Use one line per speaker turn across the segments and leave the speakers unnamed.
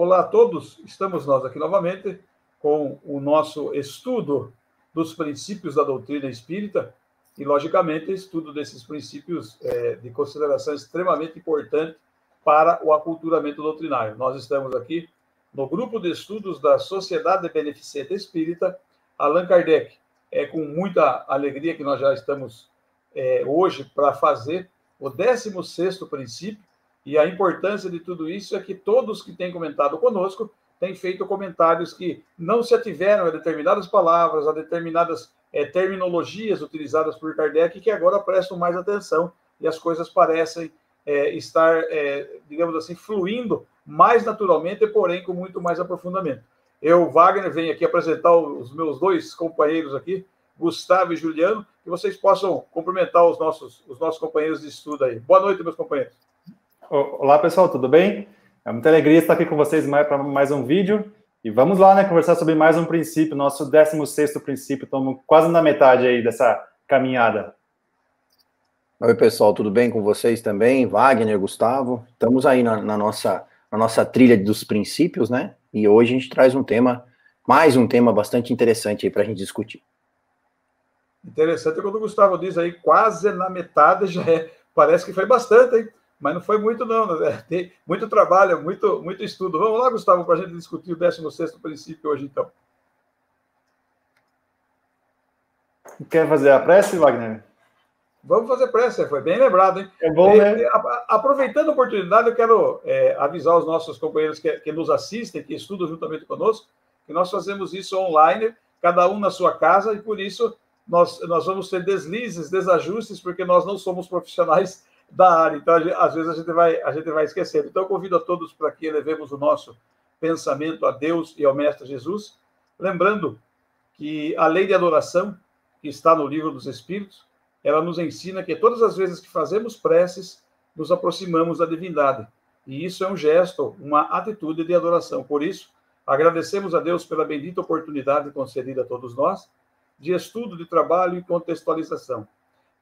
Olá a todos, estamos nós aqui novamente com o nosso estudo dos princípios da doutrina espírita e, logicamente, estudo desses princípios de consideração extremamente importante para o aculturamento doutrinário. Nós estamos aqui no grupo de estudos da Sociedade Beneficente Espírita Allan Kardec. É com muita alegria que nós já estamos hoje para fazer o 16º princípio, e a importância de tudo isso é que todos que têm comentado conosco têm feito comentários que não se ativeram a determinadas palavras, a determinadas terminologias utilizadas por Kardec, que agora prestam mais atenção e as coisas parecem estar, digamos assim, fluindo mais naturalmente, porém com muito mais aprofundamento. Eu, Wagner, venho aqui apresentar os meus dois companheiros aqui, Gustavo e Juliano, que vocês possam cumprimentar os nossos companheiros de estudo aí. Boa noite, meus companheiros.
Olá, pessoal, tudo bem? É muita alegria estar aqui com vocês para mais um vídeo. E vamos lá, né, conversar sobre mais um princípio, nosso 16º princípio. Estamos quase na metade aí dessa caminhada.
Oi, pessoal, tudo bem com vocês também? Wagner, Gustavo. Estamos aí na nossa trilha dos princípios, né? E hoje a gente traz mais um tema bastante interessante aí para a gente discutir.
Interessante quando o Gustavo diz aí, quase na metade, parece que foi bastante, hein? Mas não foi muito, não. Né? Tem muito trabalho, muito estudo. Vamos lá, Gustavo, para a gente discutir o 16º princípio hoje, então.
Quer fazer a prece, Wagner?
Vamos fazer prece, foi bem lembrado, hein?
É bom, né?
Aproveitando a oportunidade, eu quero avisar os nossos companheiros que nos assistem, que estudam juntamente conosco, que nós fazemos isso online, cada um na sua casa, e por isso nós vamos ter deslizes, desajustes, porque nós não somos profissionais da área, então às vezes a gente vai esquecendo. Então eu convido a todos para que elevemos o nosso pensamento a Deus e ao Mestre Jesus, lembrando que a lei de adoração, que está no Livro dos Espíritos, ela nos ensina que todas as vezes que fazemos preces, nos aproximamos da divindade, e isso é um gesto, uma atitude de adoração. Por isso, agradecemos a Deus pela bendita oportunidade concedida a todos nós, de estudo, de trabalho e contextualização,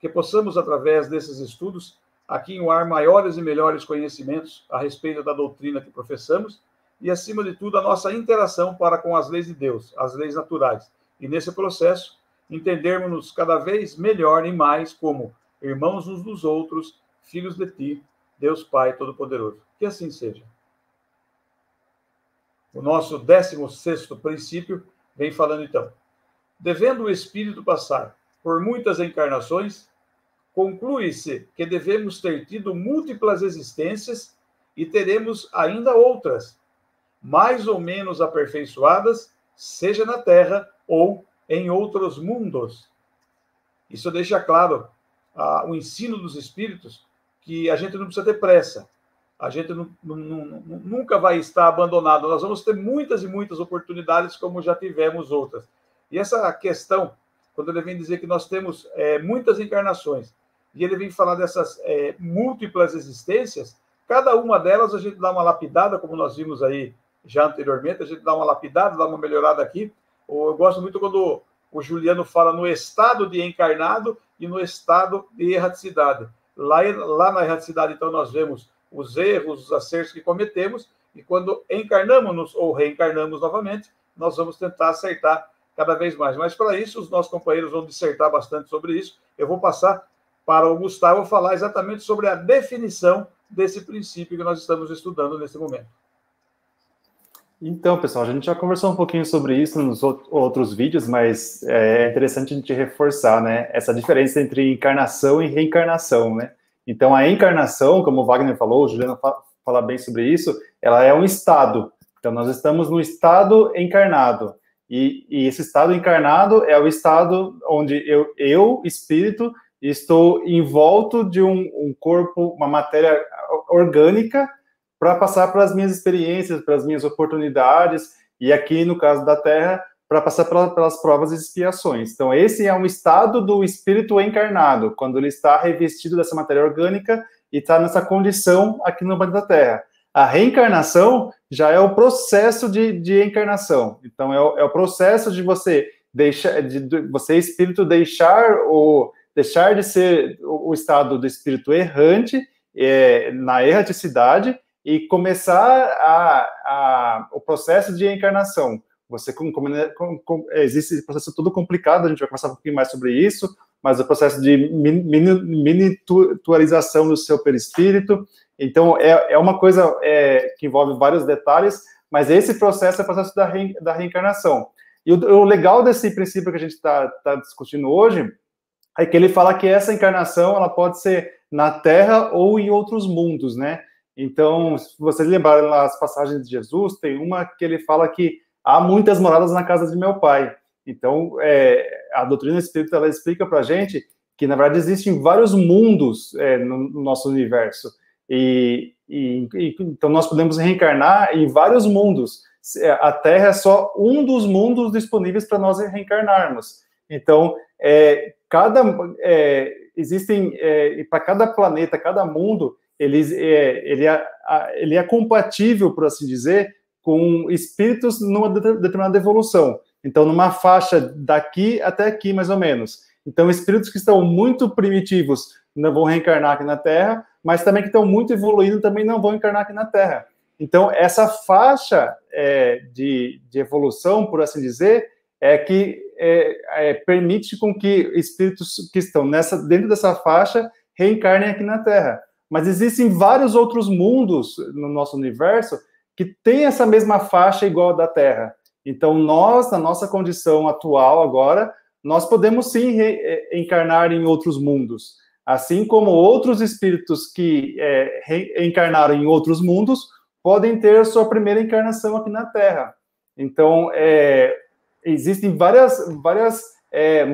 que possamos, através desses estudos, aquinhoar maiores e melhores conhecimentos a respeito da doutrina que professamos e, acima de tudo, a nossa interação para com as leis de Deus, as leis naturais. E, nesse processo, entendermos-nos cada vez melhor e mais como irmãos uns dos outros, filhos de Ti, Deus Pai Todo-Poderoso. Que assim seja. O nosso 16º princípio vem falando, então. Devendo o espírito passar por muitas encarnações, conclui-se que devemos ter tido múltiplas existências e teremos ainda outras, mais ou menos aperfeiçoadas, seja na Terra ou em outros mundos. Isso deixa claro o ensino dos espíritos, que a gente não precisa ter pressa, a gente nunca vai estar abandonado, nós vamos ter muitas e muitas oportunidades, como já tivemos outras. E essa questão, quando ele vem dizer que nós temos muitas encarnações, e ele vem falar dessas múltiplas existências, cada uma delas a gente dá uma lapidada, como nós vimos aí já anteriormente, a gente dá uma lapidada, dá uma melhorada aqui. Eu gosto muito quando o Juliano fala no estado de encarnado e no estado de erraticidade. Lá na erraticidade, então, nós vemos os erros, os acertos que cometemos, e quando encarnamos ou reencarnamos novamente, nós vamos tentar acertar cada vez mais. Mas, para isso, os nossos companheiros vão dissertar bastante sobre isso. Eu vou passar para o Gustavo falar exatamente sobre a definição desse princípio que nós estamos estudando nesse momento.
Então, pessoal, a gente já conversou um pouquinho sobre isso nos outros vídeos, mas é interessante a gente reforçar, né, essa diferença entre encarnação e reencarnação, né? Então, a encarnação, como o Wagner falou, o Juliano fala bem sobre isso, ela é um estado. Então, nós estamos no estado encarnado. E esse estado encarnado é o estado onde eu espírito, estou envolto de um corpo, uma matéria orgânica, para passar pelas minhas experiências, pelas minhas oportunidades, e aqui, no caso da Terra, para passar pelas provas e expiações. Então, esse é um estado do espírito encarnado, quando ele está revestido dessa matéria orgânica e está nessa condição aqui no planeta Terra. A reencarnação já é o processo de encarnação. Então, é o processo de você espírito, deixar de ser o estado do espírito errante, na erraticidade, e começar o processo de reencarnação. Existe esse processo todo complicado, a gente vai conversar um pouquinho mais sobre isso, mas o processo de miniaturização do seu perispírito. Então, é uma coisa que envolve vários detalhes, mas esse processo é o processo da reencarnação. E o legal desse princípio que a gente está discutindo hoje é que ele fala que essa encarnação ela pode ser na Terra ou em outros mundos, né? Então, se vocês lembrarem lá as passagens de Jesus, tem uma que ele fala que há muitas moradas na casa de meu pai. Então, a doutrina espírita ela explica para a gente que, na verdade, existem vários mundos no nosso universo. Então, nós podemos reencarnar em vários mundos. A Terra é só um dos mundos disponíveis para nós reencarnarmos. Então, para cada planeta, cada mundo, ele é compatível, por assim dizer, com espíritos numa determinada evolução. Então, numa faixa daqui até aqui, mais ou menos. Então, espíritos que estão muito primitivos não vão reencarnar aqui na Terra, mas também que estão muito evoluindo também não vão encarnar aqui na Terra. Então, essa faixa de evolução, por assim dizer, que permite com que espíritos que estão dentro dessa faixa reencarnem aqui na Terra. Mas existem vários outros mundos no nosso universo que têm essa mesma faixa igual a da Terra. Então, nós, na nossa condição atual agora, nós podemos sim reencarnar em outros mundos. Assim como outros espíritos que reencarnaram em outros mundos podem ter sua primeira encarnação aqui na Terra. Então, existem várias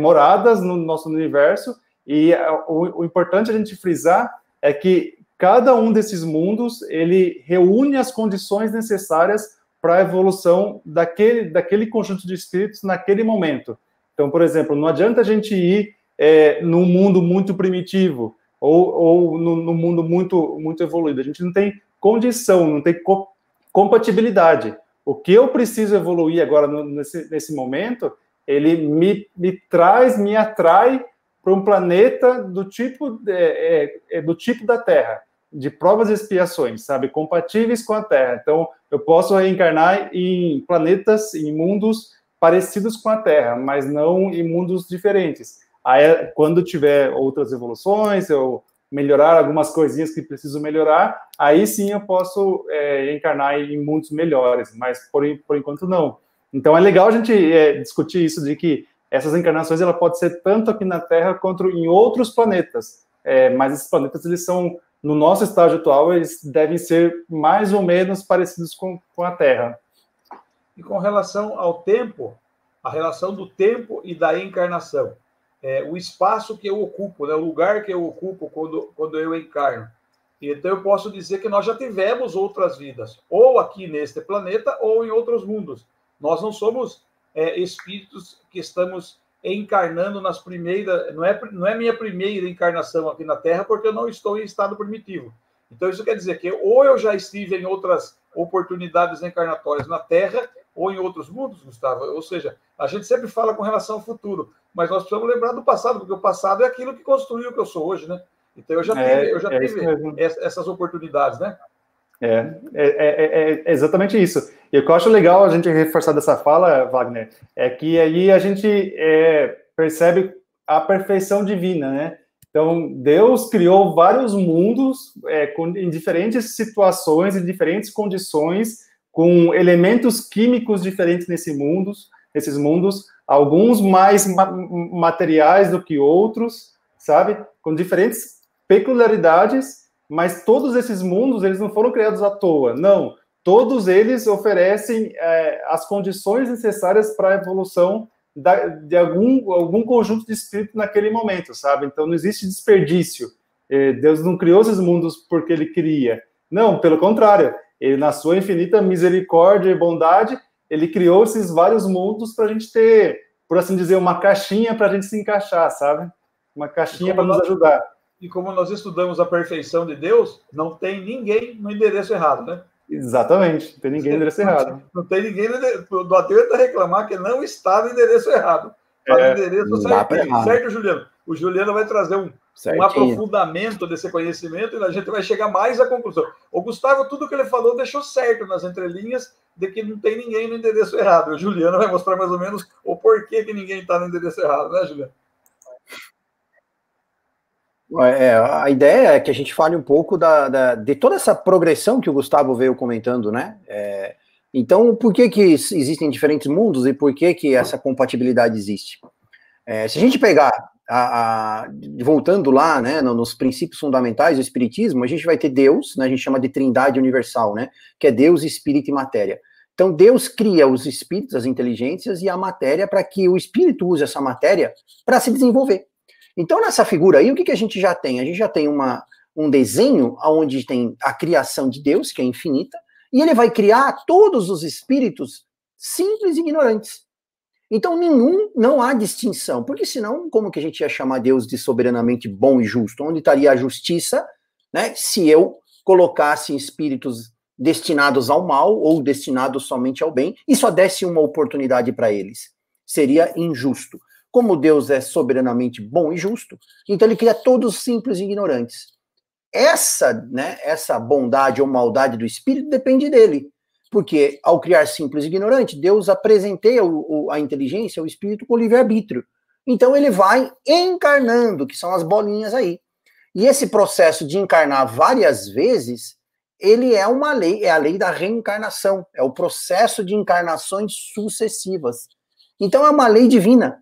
moradas no nosso universo, e o importante a gente frisar é que cada um desses mundos, ele reúne as condições necessárias para a evolução daquele conjunto de espíritos naquele momento. Então, por exemplo, não adianta a gente ir num mundo muito primitivo ou num mundo muito evoluído. A gente não tem condição, não tem compatibilidade. O que eu preciso evoluir agora nesse momento, ele me atrai para um planeta do tipo da Terra, de provas e expiações, sabe, compatíveis com a Terra. Então, eu posso reencarnar em planetas, em mundos parecidos com a Terra, mas não em mundos diferentes. Aí, quando tiver outras evoluções, eu melhorar algumas coisinhas que preciso melhorar, aí sim eu posso encarnar em mundos melhores, mas por enquanto não. Então é legal a gente discutir isso, de que essas encarnações ela pode ser tanto aqui na Terra quanto em outros planetas, mas esses planetas, eles são, no nosso estágio atual, eles devem ser mais ou menos parecidos com a Terra.
E com relação ao tempo, a relação do tempo e da encarnação, o espaço que eu ocupo, né, o lugar que eu ocupo quando eu encarno. Então, eu posso dizer que nós já tivemos outras vidas, ou aqui neste planeta, ou em outros mundos. Nós não somos espíritos que estamos encarnando nas primeiras... Não é minha primeira encarnação aqui na Terra, porque eu não estou em estado primitivo. Então, isso quer dizer que ou eu já estive em outras oportunidades encarnatórias na Terra, ou em outros mundos, Gustavo. Ou seja, a gente sempre fala com relação ao futuro, mas nós precisamos lembrar do passado, porque o passado é aquilo que construiu o que eu sou hoje, né? Então, eu já tive essas oportunidades, né?
É exatamente isso. E o que eu acho legal a gente reforçar dessa fala, Wagner, é que aí a gente percebe a perfeição divina, né? Então, Deus criou vários mundos em diferentes situações, em diferentes condições, com elementos químicos diferentes nesses mundos, alguns mais materiais do que outros, sabe? Com diferentes peculiaridades, mas todos esses mundos, eles não foram criados à toa, não. Todos eles oferecem as condições necessárias para a evolução de algum conjunto de espírito naquele momento, sabe? Então, não existe desperdício. Deus não criou esses mundos porque ele queria. Não, pelo contrário. Ele, na sua infinita misericórdia e bondade, ele criou esses vários mundos para a gente ter, por assim dizer, uma caixinha para a gente se encaixar, sabe? Uma caixinha para nos ajudar.
E como nós estudamos a perfeição de Deus, não tem ninguém no endereço errado, né?
Exatamente, não tem ninguém no endereço errado.
Não tem ninguém do ateu reclamar que não está no endereço errado. Está no endereço certo, Juliano? o Juliano vai trazer um aprofundamento desse conhecimento e a gente vai chegar mais à conclusão. O Gustavo, tudo que ele falou, deixou certo nas entrelinhas de que não tem ninguém no endereço errado. O Juliano vai mostrar mais ou menos o porquê que ninguém está no endereço errado, né, Juliano?
A ideia é que a gente fale um pouco de toda essa progressão que o Gustavo veio comentando, né? Então, por que existem diferentes mundos e por que essa compatibilidade existe? Se a gente pegar, voltando lá, né, nos princípios fundamentais do Espiritismo, a gente vai ter Deus, né, a gente chama de Trindade Universal, né, que é Deus, Espírito e Matéria. Então, Deus cria os espíritos, as inteligências e a matéria para que o espírito use essa matéria para se desenvolver. Então, nessa figura aí, o que a gente já tem? A gente já tem um desenho onde tem a criação de Deus, que é infinita, e ele vai criar todos os espíritos simples e ignorantes. Então, não há distinção, porque senão, como que a gente ia chamar Deus de soberanamente bom e justo? Onde estaria a justiça, né, se eu colocasse espíritos destinados ao mal ou destinados somente ao bem e só desse uma oportunidade para eles? Seria injusto. Como Deus é soberanamente bom e justo, então ele cria todos simples e ignorantes. Essa bondade ou maldade do espírito depende dele, porque ao criar simples e ignorante, Deus apresenteia a inteligência, o espírito, com livre-arbítrio. Então ele vai encarnando, que são as bolinhas aí. E esse processo de encarnar várias vezes, ele é uma lei, é a lei da reencarnação, é o processo de encarnações sucessivas. Então é uma lei divina.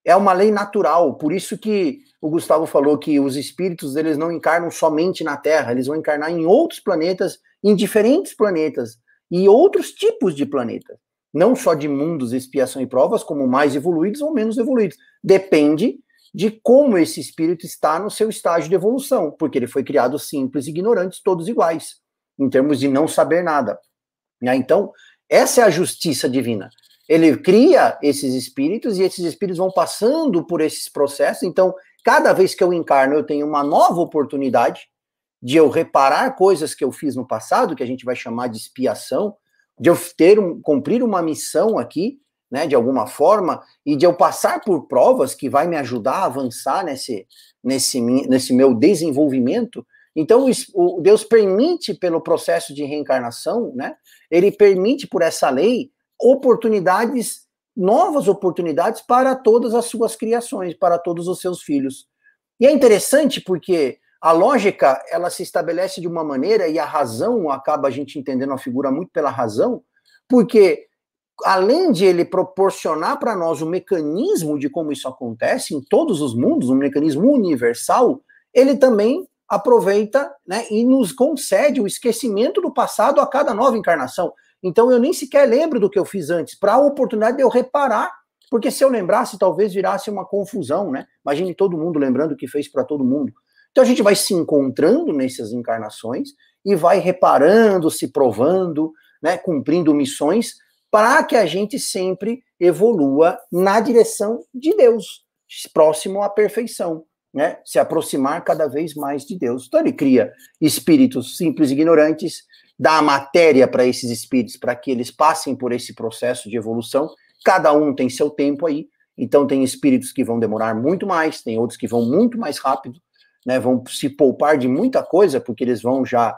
É uma lei natural, por isso que o Gustavo falou que os espíritos, eles não encarnam somente na Terra, eles vão encarnar em outros planetas, em diferentes planetas, e outros tipos de planetas. Não só de mundos, expiação e provas, como mais evoluídos ou menos evoluídos. Depende de como esse espírito está no seu estágio de evolução, porque ele foi criado simples e ignorantes, todos iguais, em termos de não saber nada. Então, essa é a justiça divina. Ele cria esses espíritos e esses espíritos vão passando por esses processos. Então, cada vez que eu encarno, eu tenho uma nova oportunidade de eu reparar coisas que eu fiz no passado, que a gente vai chamar de expiação, de eu cumprir uma missão aqui, né, de alguma forma, e de eu passar por provas que vai me ajudar a avançar nesse meu desenvolvimento. Então, Deus permite, pelo processo de reencarnação, né, ele permite, por essa lei, novas oportunidades para todas as suas criações, para todos os seus filhos. E é interessante porque a lógica, ela se estabelece de uma maneira e a razão, acaba a gente entendendo a figura muito pela razão, porque além de ele proporcionar para nós o mecanismo de como isso acontece em todos os mundos, um mecanismo universal, ele também aproveita, né, e nos concede o esquecimento do passado a cada nova encarnação. Então eu nem sequer lembro do que eu fiz antes, para a oportunidade de eu reparar, porque se eu lembrasse, talvez virasse uma confusão, né? Imagine todo mundo lembrando o que fez para todo mundo. Então a gente vai se encontrando nessas encarnações e vai reparando, se provando, né, cumprindo missões, para que a gente sempre evolua na direção de Deus, próximo à perfeição, né? Se aproximar cada vez mais de Deus. Então ele cria espíritos simples e ignorantes, dá a matéria para esses espíritos, para que eles passem por esse processo de evolução. Cada um tem seu tempo aí, então tem espíritos que vão demorar muito mais, tem outros que vão muito mais rápido, né, vão se poupar de muita coisa, porque eles vão já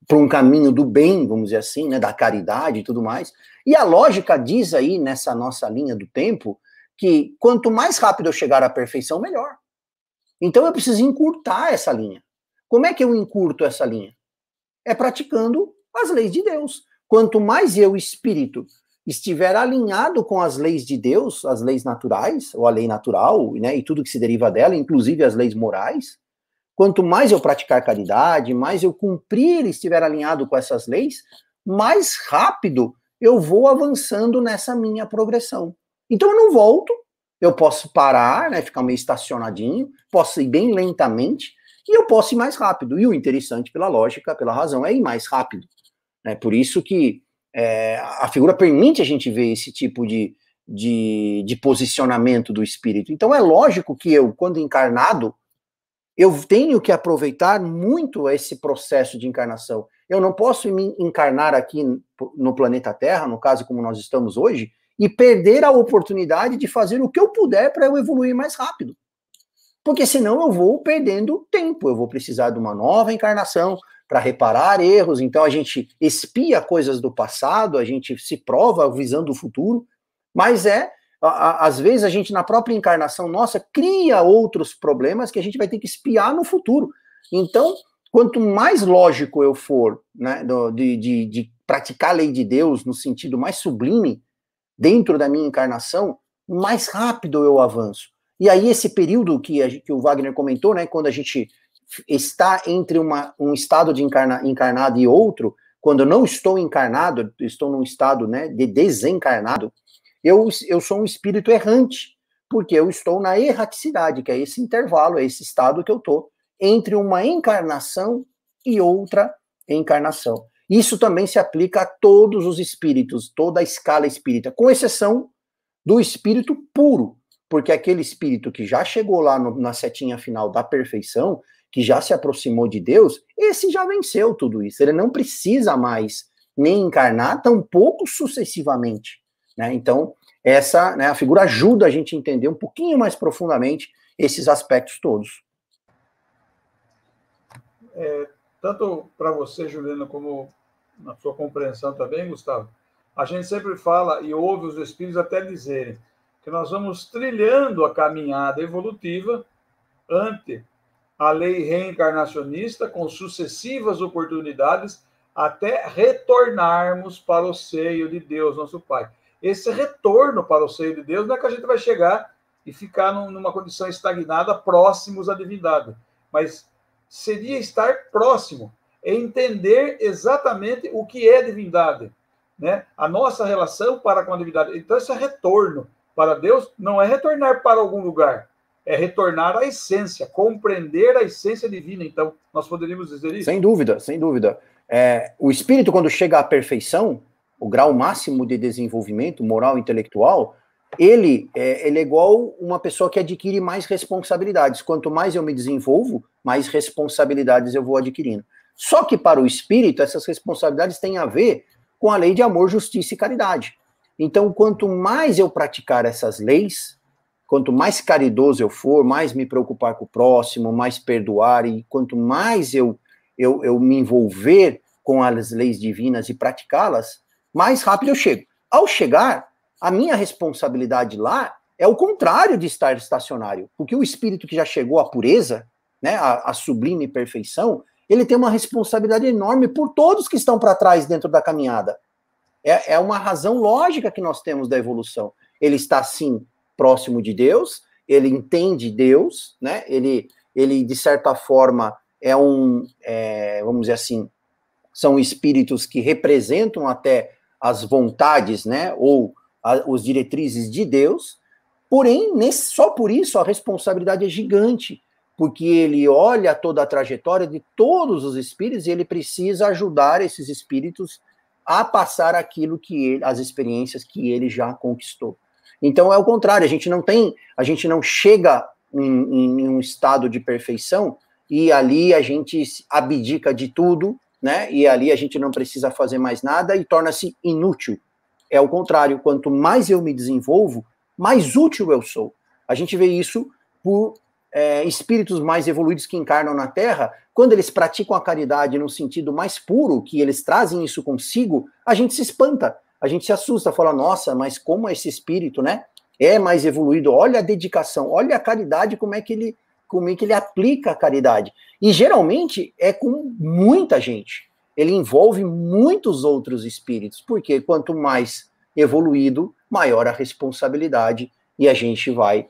para um caminho do bem, vamos dizer assim, né, da caridade e tudo mais. E a lógica diz aí, nessa nossa linha do tempo, que quanto mais rápido eu chegar à perfeição, melhor. Então eu preciso encurtar essa linha. Como é que eu encurto essa linha? É praticando as leis de Deus. Quanto mais eu, espírito, estiver alinhado com as leis de Deus, as leis naturais, ou a lei natural, né, e tudo que se deriva dela, inclusive as leis morais, quanto mais eu praticar caridade, mais eu cumprir e estiver alinhado com essas leis, mais rápido eu vou avançando nessa minha progressão. Então eu não volto, eu posso parar, né, ficar meio estacionadinho, posso ir bem lentamente, e eu posso ir mais rápido. E o interessante, pela lógica, pela razão, é ir mais rápido. Né? Por isso que a figura permite a gente ver esse tipo de posicionamento do espírito. Então é lógico que eu, quando encarnado, eu tenho que aproveitar muito esse processo de encarnação. Eu não posso me encarnar aqui no planeta Terra, no caso como nós estamos hoje, e perder a oportunidade de fazer o que eu puder para eu evoluir mais rápido. Porque senão eu vou perdendo tempo, eu vou precisar de uma nova encarnação para reparar erros, então a gente expia coisas do passado, a gente se prova visando o futuro, mas às vezes a gente na própria encarnação nossa cria outros problemas que a gente vai ter que espiar no futuro. Então, quanto mais lógico eu for, né, de praticar a lei de Deus no sentido mais sublime dentro da minha encarnação, mais rápido eu avanço. E aí esse período que o Wagner comentou, né, quando a gente está entre um estado de encarnado e outro, quando eu não estou encarnado, estou num estado, né, de desencarnado, eu sou um espírito errante, porque eu estou na erraticidade, que é esse intervalo, é esse estado que eu estou entre uma encarnação e outra encarnação. Isso também se aplica a todos os espíritos, toda a escala espírita, com exceção do espírito puro, porque aquele espírito que já chegou lá na setinha final da perfeição, que já se aproximou de Deus, esse já venceu tudo isso. Ele não precisa mais nem encarnar, tampouco sucessivamente. Né? Então, né, a figura ajuda a gente a entender um pouquinho mais profundamente esses aspectos todos.
Tanto para você, Juliana, como na sua compreensão também, Gustavo, a gente sempre fala e ouve os espíritos até dizerem que nós vamos trilhando a caminhada evolutiva ante a lei reencarnacionista, com sucessivas oportunidades, até retornarmos para o seio de Deus, nosso Pai. Esse retorno para o seio de Deus não é que a gente vai chegar e ficar numa condição estagnada, próximos à divindade, mas seria estar próximo, é entender exatamente o que é divindade, né? A nossa relação para com a divindade. Então, esse retorno para Deus não é retornar para algum lugar, é retornar à essência, compreender a essência divina. Então, nós poderíamos dizer isso?
Sem dúvida, sem dúvida. O espírito, quando chega à perfeição, o grau máximo de desenvolvimento moral e intelectual, ele é igual uma pessoa que adquire mais responsabilidades. Quanto mais eu me desenvolvo, mais responsabilidades eu vou adquirindo. Só que para o espírito, essas responsabilidades têm a ver com a lei de amor, justiça e caridade. Então, quanto mais eu praticar essas leis, quanto mais caridoso eu for, mais me preocupar com o próximo, mais perdoar, e quanto mais eu me envolver com as leis divinas e praticá-las, mais rápido eu chego. Ao chegar, a minha responsabilidade lá é o contrário de estar estacionário, porque o espírito que já chegou à pureza, né, a sublime perfeição, ele tem uma responsabilidade enorme por todos que estão para trás dentro da caminhada. É uma razão lógica que nós temos da evolução. Ele está, sim, próximo de Deus, ele entende Deus, né? Ele de certa forma, vamos dizer assim, são espíritos que representam até as vontades, né? Ou os diretrizes de Deus, porém, só por isso a responsabilidade é gigante, porque ele olha toda a trajetória de todos os espíritos e ele precisa ajudar esses espíritos a passar aquilo as experiências que ele já conquistou. Então é o contrário, a gente não chega em um estado de perfeição e ali a gente abdica de tudo, né? E ali a gente não precisa fazer mais nada e torna-se inútil. É o contrário, quanto mais eu me desenvolvo, mais útil eu sou. A gente vê isso por espíritos mais evoluídos que encarnam na Terra, quando eles praticam a caridade no sentido mais puro, que eles trazem isso consigo, a gente se espanta, a gente se assusta, fala, nossa, mas como esse espírito, né, é mais evoluído, olha a dedicação, olha a caridade, como é que ele aplica a caridade. E geralmente é com muita gente, ele envolve muitos outros espíritos, porque quanto mais evoluído, maior a responsabilidade, e a gente vai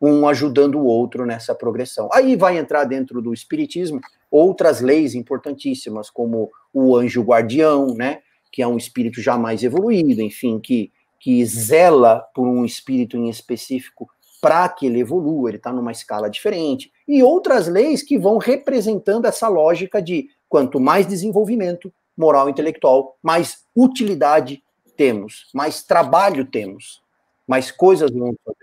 um ajudando o outro nessa progressão. Aí vai entrar dentro do espiritismo outras leis importantíssimas, como o anjo guardião, né, que é um espírito já mais evoluído, enfim, que zela por um espírito em específico para que ele evolua, ele está numa escala diferente, e outras leis que vão representando essa lógica de quanto mais desenvolvimento moral e intelectual, mais utilidade temos, mais trabalho temos, mais coisas vamos fazer.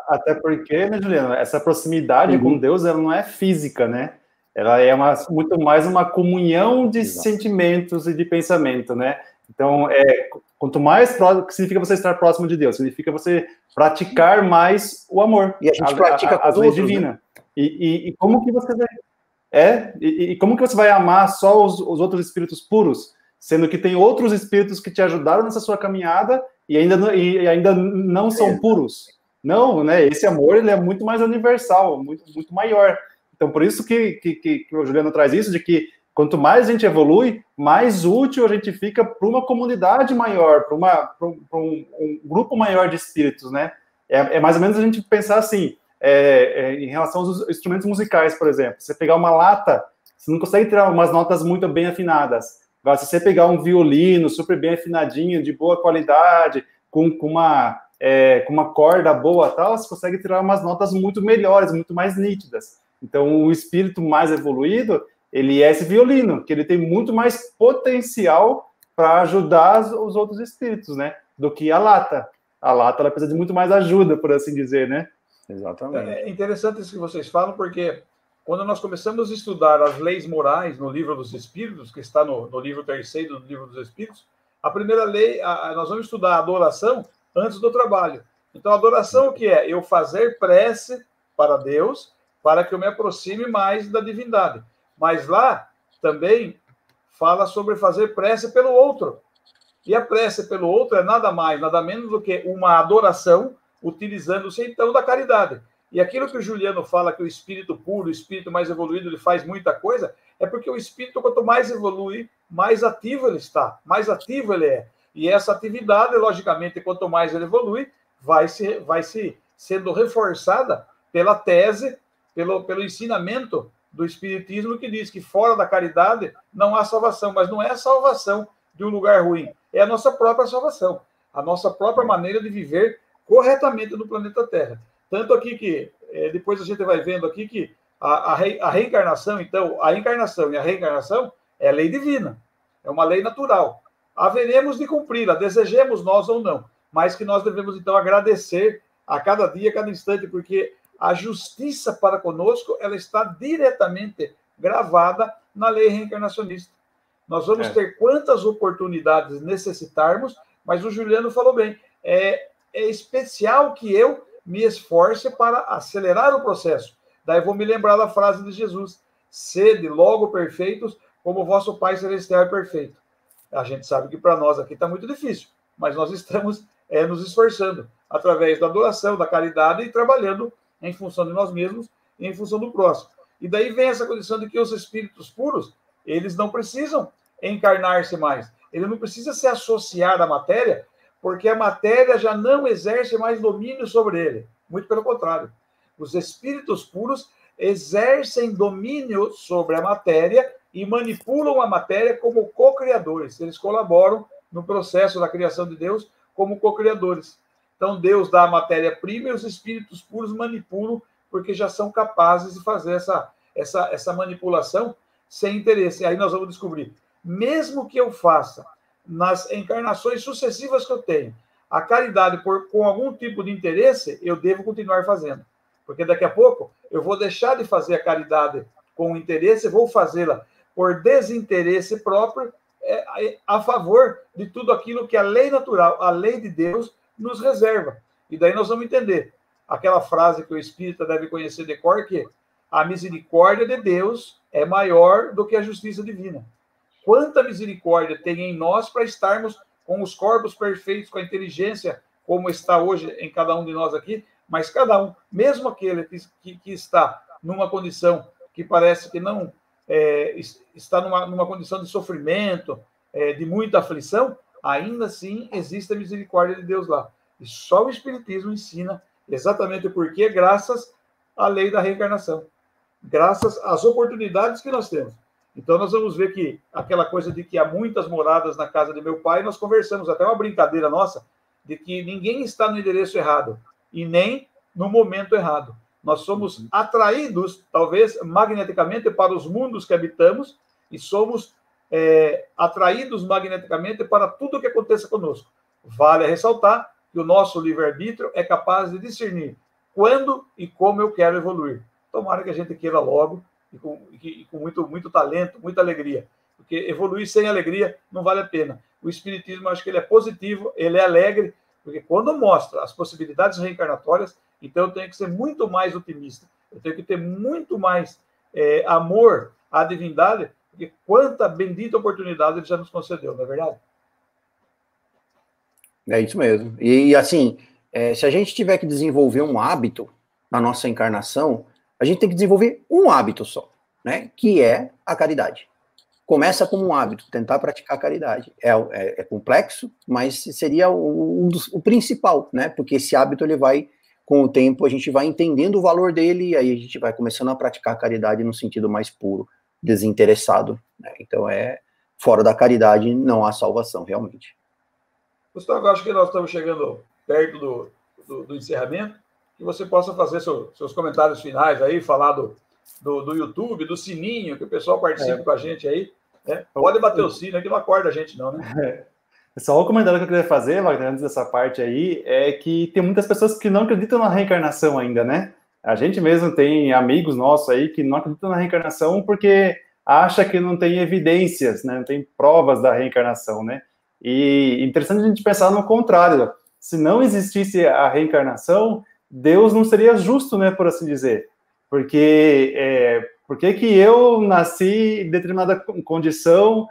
Até porque, né, Juliano, essa proximidade com Deus, ela não é física, né? Ela é muito mais uma comunhão de sentimentos e de pensamento, né? Então, quanto mais próximo, que significa você estar próximo de Deus? Significa você praticar mais o amor.
E a gente pratica com
as leis
outros,
divinas.
Né?
E como que você vai... E como que você vai amar só os outros espíritos puros, sendo que tem outros espíritos que te ajudaram nessa sua caminhada e ainda não são puros? Não, né? Esse amor, ele é muito mais universal, muito, muito maior. Então, por isso que o Juliano traz isso, de que quanto mais a gente evolui, mais útil a gente fica para uma comunidade maior, para um grupo maior de espíritos, né? É mais ou menos a gente pensar assim, em relação aos instrumentos musicais, por exemplo. Você pegar uma lata, você não consegue tirar umas notas muito bem afinadas. Agora, se você pegar um violino super bem afinadinho, de boa qualidade, com uma corda boa e tal, você consegue tirar umas notas muito melhores, muito mais nítidas. Então, o espírito mais evoluído, ele é esse violino, que ele tem muito mais potencial para ajudar os outros espíritos, né? Do que a lata. A lata, ela precisa de muito mais ajuda, por assim dizer, né?
Exatamente.
É interessante isso que vocês falam, porque quando nós começamos a estudar as leis morais no Livro dos Espíritos, que está no livro 3º do Livro dos Espíritos, a primeira lei, nós vamos estudar a adoração antes do trabalho. Então, a adoração, o que é? Eu fazer prece para Deus, para que eu me aproxime mais da divindade. Mas lá também fala sobre fazer prece pelo outro. E a prece pelo outro é nada mais, nada menos do que uma adoração, utilizando-se então da caridade. E aquilo que o Juliano fala, que o espírito puro, o espírito mais evoluído, ele faz muita coisa, é porque o espírito, quanto mais evolui, mais ativo ele está, mais ativo ele é. E essa atividade, logicamente, quanto mais ele evolui, vai se sendo reforçada pela tese, pelo ensinamento do Espiritismo, que diz que fora da caridade não há salvação, mas não é a salvação de um lugar ruim, é a nossa própria salvação, a nossa própria maneira de viver corretamente no planeta Terra. Tanto aqui que, depois a gente vai vendo aqui que a reencarnação, então, a encarnação e a reencarnação é lei divina, é uma lei natural. Haveremos de cumpri-la, desejemos nós ou não, mas que nós devemos, então, agradecer a cada dia, a cada instante, porque a justiça para conosco, ela está diretamente gravada na lei reencarnacionista. Nós vamos ter quantas oportunidades necessitarmos, mas o Juliano falou bem, é especial que eu me esforce para acelerar o processo. Daí vou me lembrar da frase de Jesus, sede logo perfeitos, como o vosso Pai Celestial é perfeito. A gente sabe que para nós aqui está muito difícil, mas nós estamos nos esforçando através da adoração, da caridade e trabalhando em função de nós mesmos e em função do próximo. E daí vem essa condição de que os espíritos puros, eles não precisam encarnar-se mais. Ele não precisa se associar à matéria, porque a matéria já não exerce mais domínio sobre ele. Muito pelo contrário. Os espíritos puros exercem domínio sobre a matéria e manipulam a matéria como co-criadores. Eles colaboram no processo da criação de Deus como co-criadores. Então, Deus dá a matéria-prima e os espíritos puros manipulam, porque já são capazes de fazer essa manipulação sem interesse. Aí nós vamos descobrir, mesmo que eu faça nas encarnações sucessivas que eu tenho, a caridade com algum tipo de interesse, eu devo continuar fazendo. Porque daqui a pouco eu vou deixar de fazer a caridade com interesse, vou fazê-la por desinteresse próprio, a favor de tudo aquilo que a lei natural, a lei de Deus, nos reserva. E daí nós vamos entender aquela frase que o espírita deve conhecer de cor, que a misericórdia de Deus é maior do que a justiça divina. Quanta misericórdia tem em nós para estarmos com os corpos perfeitos, com a inteligência, como está hoje em cada um de nós aqui, mas cada um, mesmo aquele que está numa condição que parece que não está numa condição de sofrimento, de muita aflição, ainda assim existe a misericórdia de Deus lá. E só o Espiritismo ensina exatamente o porquê, graças à lei da reencarnação, graças às oportunidades que nós temos. Então, nós vamos ver que aquela coisa de que há muitas moradas na casa de meu pai, nós conversamos, até uma brincadeira nossa, de que ninguém está no endereço errado e nem no momento errado. Nós somos atraídos, talvez, magneticamente para os mundos que habitamos e somos atraídos magneticamente para tudo o que aconteça conosco. Vale ressaltar que o nosso livre-arbítrio é capaz de discernir quando e como eu quero evoluir. Tomara que a gente queira logo e com muito talento, muita alegria. Porque evoluir sem alegria não vale a pena. o Espiritismo, acho que ele é positivo, ele é alegre, porque quando mostra as possibilidades reencarnatórias, então eu tenho que ser muito mais otimista, eu tenho que ter muito mais amor à divindade, porque quanta bendita oportunidade ele já nos concedeu, não é verdade?
É isso mesmo. E assim, se a gente tiver que desenvolver um hábito na nossa encarnação, a gente tem que desenvolver um hábito só, né? Que é a caridade. Começa como um hábito, tentar praticar a caridade. É complexo, mas seria o principal, né? Porque esse hábito, ele vai, com o tempo, a gente vai entendendo o valor dele, e aí a gente vai começando a praticar a caridade no sentido mais puro, desinteressado, né? Então, fora da caridade não há salvação, realmente.
Gustavo, acho que nós estamos chegando perto do encerramento, que você possa fazer seus comentários finais aí, falar do YouTube, do sininho, que o pessoal participe com a gente aí. Né? Pode bater o sino, que não acorda a gente não, né?
Só o comentário que eu queria fazer, Wagner, antes dessa parte aí, é que tem muitas pessoas que não acreditam na reencarnação ainda, né? A gente mesmo tem amigos nossos aí que não acreditam na reencarnação porque acha que não tem evidências, né? Não tem provas da reencarnação, né? E interessante a gente pensar no contrário. Se não existisse a reencarnação, Deus não seria justo, né, por assim dizer. Porque por que eu nasci em determinada condição,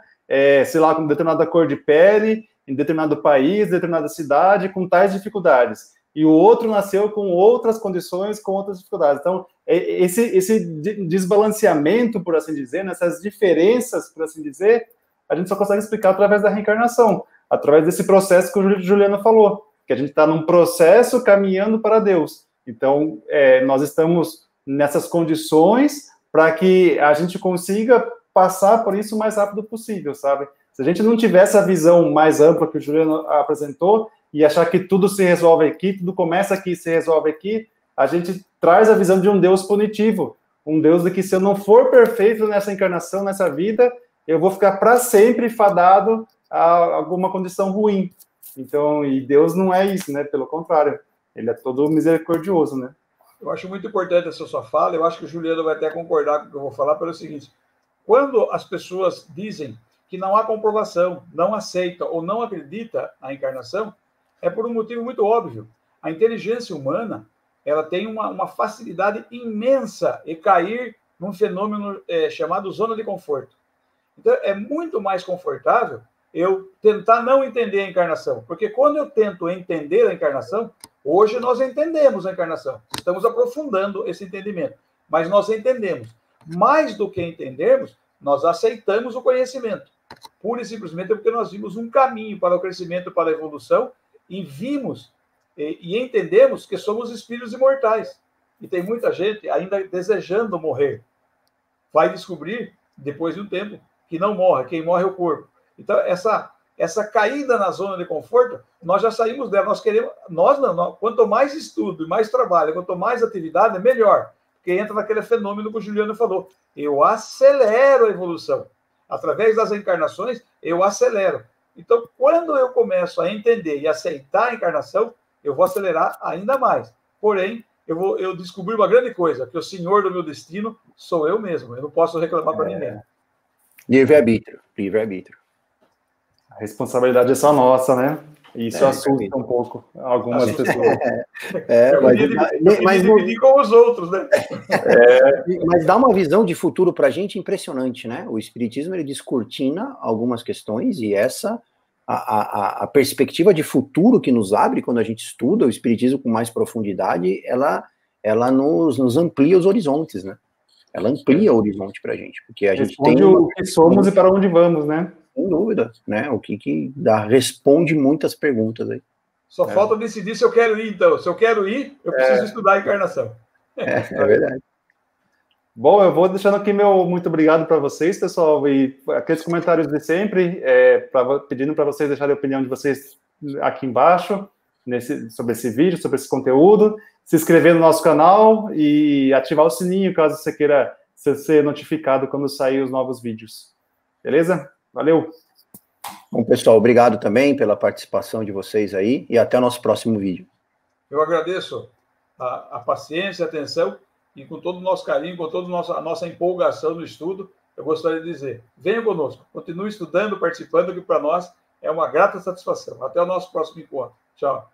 sei lá, com determinada cor de pele, em determinado país, determinada cidade, com tais dificuldades, e o outro nasceu com outras condições, com outras dificuldades. Então, esse desbalanceamento, por assim dizer, essas diferenças, por assim dizer, a gente só consegue explicar através da reencarnação, através desse processo que o Juliano falou, que a gente está num processo caminhando para Deus. Então, nós estamos nessas condições para que a gente consiga passar por isso o mais rápido possível, sabe? Se a gente não tiver essa visão mais ampla que o Juliano apresentou e achar que tudo se resolve aqui, tudo começa aqui e se resolve aqui, a gente traz a visão de um Deus punitivo, um Deus de que se eu não for perfeito nessa encarnação, nessa vida, eu vou ficar para sempre fadado a alguma condição ruim. Então, e Deus não é isso, né? Pelo contrário, ele é todo misericordioso, né?
Eu acho muito importante essa sua fala, eu acho que o Juliano vai até concordar com o que eu vou falar, pelo seguinte: quando as pessoas dizem que não há comprovação, não aceita ou não acredita na encarnação, é por um motivo muito óbvio. A inteligência humana, ela tem uma facilidade imensa em cair num fenômeno chamado zona de conforto. Então, é muito mais confortável eu tentar não entender a encarnação, porque quando eu tento entender a encarnação, hoje nós entendemos a encarnação, estamos aprofundando esse entendimento, mas nós entendemos. Mais do que entendermos, nós aceitamos o conhecimento, pura e simplesmente porque nós vimos um caminho para o crescimento, para a evolução, e vimos e entendemos que somos espíritos imortais. E tem muita gente ainda desejando morrer. Vai descobrir, depois de um tempo, que não morre, quem morre é o corpo. Então, essa caída na zona de conforto, nós já saímos dela. Nós queremos, quanto mais estudo, mais trabalho, quanto mais atividade, melhor. Porque entra naquele fenômeno que o Juliano falou. Eu acelero a evolução. Através das encarnações, eu acelero. Então, quando eu começo a entender e aceitar a encarnação, eu vou acelerar ainda mais. Porém, eu descobri uma grande coisa, que o senhor do meu destino sou eu mesmo. Eu não posso reclamar para ninguém.
Livre-arbítrio, livre-arbítrio.
A responsabilidade é só nossa, né? E isso assusta um pouco algumas pessoas.
Mas dividir com os outros, né?
Mas dá uma visão de futuro para a gente impressionante, né? O Espiritismo, ele descortina algumas questões e a perspectiva de futuro que nos abre quando a gente estuda o Espiritismo com mais profundidade, ela nos amplia os horizontes, né? Ela amplia o horizonte para a gente, porque a gente tem
o que somos e para onde vamos, né?
Sem dúvida, né? O que dá, responde muitas perguntas aí.
Só falta decidir se eu quero ir, então. Se eu quero ir, eu preciso estudar a encarnação.
É verdade.
Bom, eu vou deixando aqui meu muito obrigado para vocês, pessoal, e aqueles comentários de sempre, pedindo para vocês deixarem a opinião de vocês aqui embaixo, sobre esse vídeo, sobre esse conteúdo, se inscrever no nosso canal e ativar o sininho, caso você queira ser notificado quando sair os novos vídeos. Beleza? Valeu!
Bom, pessoal, obrigado também pela participação de vocês aí, e até o nosso próximo vídeo.
Eu agradeço a paciência, a atenção, e com todo o nosso carinho, com toda a nossa empolgação no estudo, eu gostaria de dizer, venha conosco, continue estudando, participando, que para nós É uma grata satisfação. Até o nosso próximo encontro. Tchau.